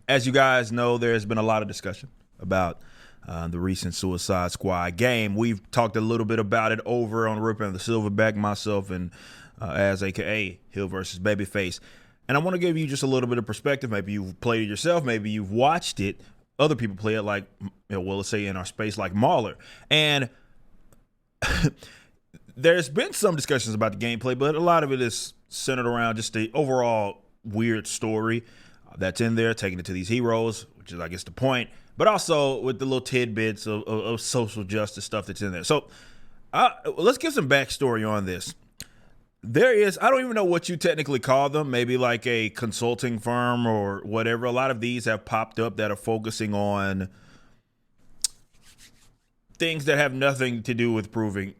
As you guys know, there's been a lot of discussion about the recent Suicide Squad game. We've talked a little bit about it over on Ripping the Silverback, myself and as AKA Hill versus Babyface. And I want to give you just a little bit of perspective. Maybe you've played it yourself. Maybe you've watched it. Other people play it, like, well, let's say in our space, like Mauler. And there's been some discussions about the gameplay, but a lot of it is centered around just the overall weird story that's in there, taking it to these heroes, which is, I guess, the point, but also with the little tidbits of social justice stuff that's in there. So let's give some backstory on this. There is, I don't even know what you technically call them, maybe like a consulting firm or whatever. A lot of these have popped up that are focusing on things that have nothing to do with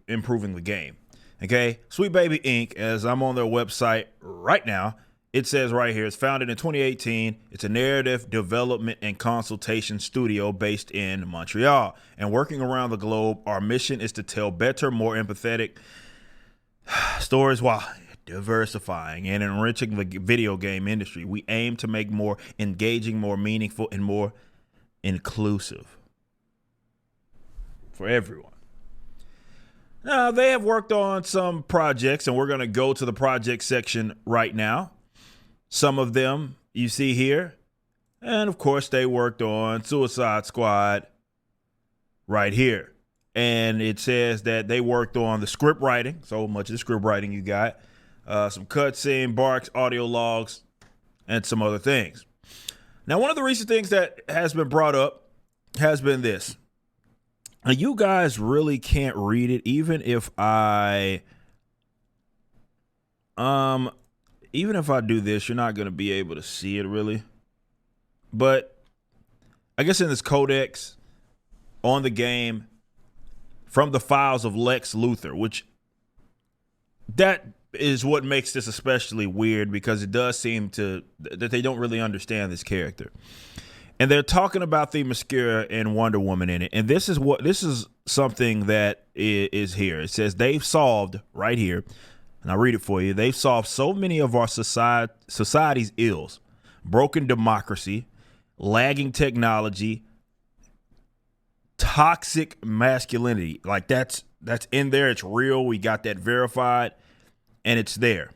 improving the game. Okay, Sweet Baby Inc., as I'm on their website right now, it says right here, it's founded in 2018. It's a narrative development and consultation studio based in Montreal. And working around the globe, our mission is to tell better, more empathetic stories while diversifying and enriching the video game industry. We aim to make more engaging, more meaningful, and more inclusive for everyone. Now, they have worked on some projects, and we're going to go to the project section right now. Some of them you see here. And, of course, they worked on Suicide Squad right here. And it says that they worked on the script writing. So much of the script writing you got. Some cutscene, barks, audio logs, and some other things. Now, one of the recent things that has been brought up has been this. Now, you guys really can't read it, even if I do this, you're not going to be able to see it really. But I guess in this codex on the game, from the files of Lex Luthor, which that is what makes this especially weird, because it does seem that they don't really understand this character. And they're talking about the Mascara and Wonder Woman in it. And this is something that is here. It says they've solved right here, and I'll read it for you. They've solved so many of our society's ills: broken democracy, lagging technology, toxic masculinity. Like that's in there. It's real. We got that verified, and it's there.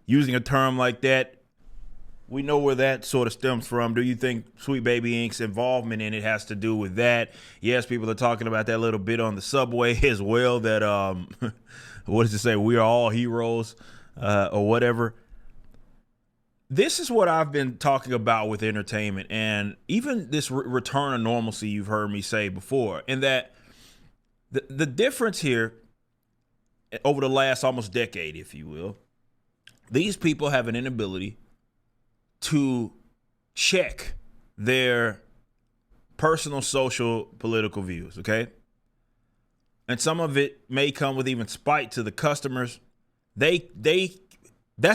Using a term like that, we know where that sort of stems from. Do you think Sweet Baby Inc.'s involvement in it has to do with that? Yes, people are talking about that little bit on the subway as well, that what does it say? We are all heroes or whatever. This is what I've been talking about with entertainment, and even this return of normalcy you've heard me say before, and that the difference here over the last almost decade, if you will, these people have an inability to check their personal, social, political views, okay? And some of it may come with even spite to the customers. That's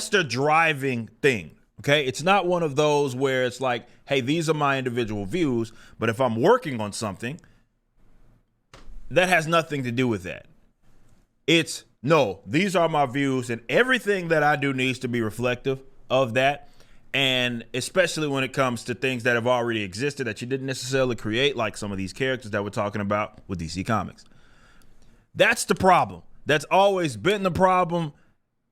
their driving thing, okay? It's not one of those where it's like, hey, these are my individual views, but if I'm working on something, that has nothing to do with that. It's, no, these are my views, and everything that I do needs to be reflective of that. And especially when it comes to things that have already existed that you didn't necessarily create, like some of these characters that we're talking about with DC Comics. That's the problem. That's always been the problem.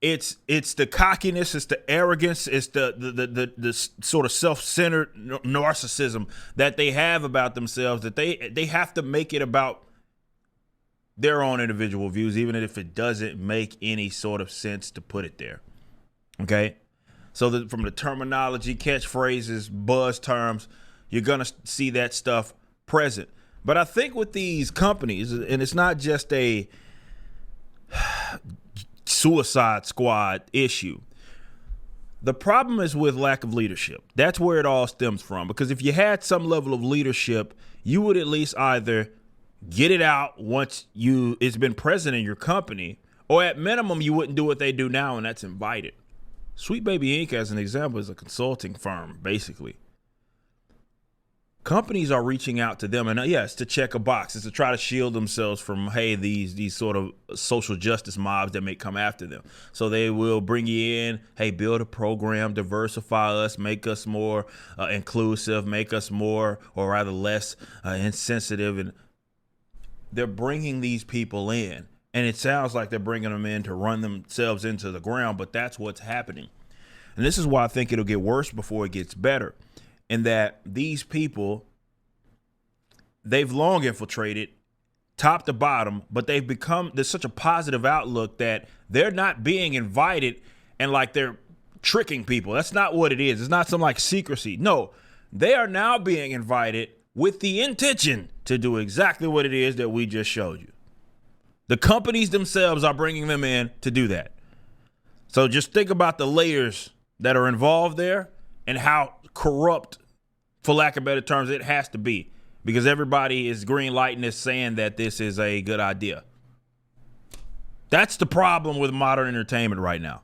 It's the cockiness, it's the arrogance, it's the sort of self-centered narcissism that they have about themselves, that they have to make it about their own individual views, even if it doesn't make any sort of sense to put it there. Okay? So that from the terminology, catchphrases, buzz terms, you're going to see that stuff present. But I think with these companies, and it's not just a Suicide Squad issue, the problem is with lack of leadership. That's where it all stems from. Because if you had some level of leadership, you would at least either get it out once it's been present in your company, or at minimum, you wouldn't do what they do now, and that's invite it. Sweet Baby Inc., as an example, is a consulting firm, basically. companies are reaching out to them, and yes, to check a box. It's to try to shield themselves from, hey, these sort of social justice mobs that may come after them. So they will bring you in, hey, build a program, diversify us, make us more inclusive, make us more, or rather less insensitive. And they're bringing these people in, and it sounds like they're bringing them in to run themselves into the ground, but that's what's happening. And this is why I think it'll get worse before it gets better. In that these people, they've long infiltrated top to bottom, but there's such a positive outlook that they're not being invited and like they're tricking people. That's not what it is. It's not some like secrecy. No, they are now being invited with the intention to do exactly what it is that we just showed you. The companies themselves are bringing them in to do that. So just think about the layers that are involved there and how corrupt, for lack of better terms, it has to be, because everybody is green lighting this, saying that this is a good idea. That's the problem with modern entertainment right now.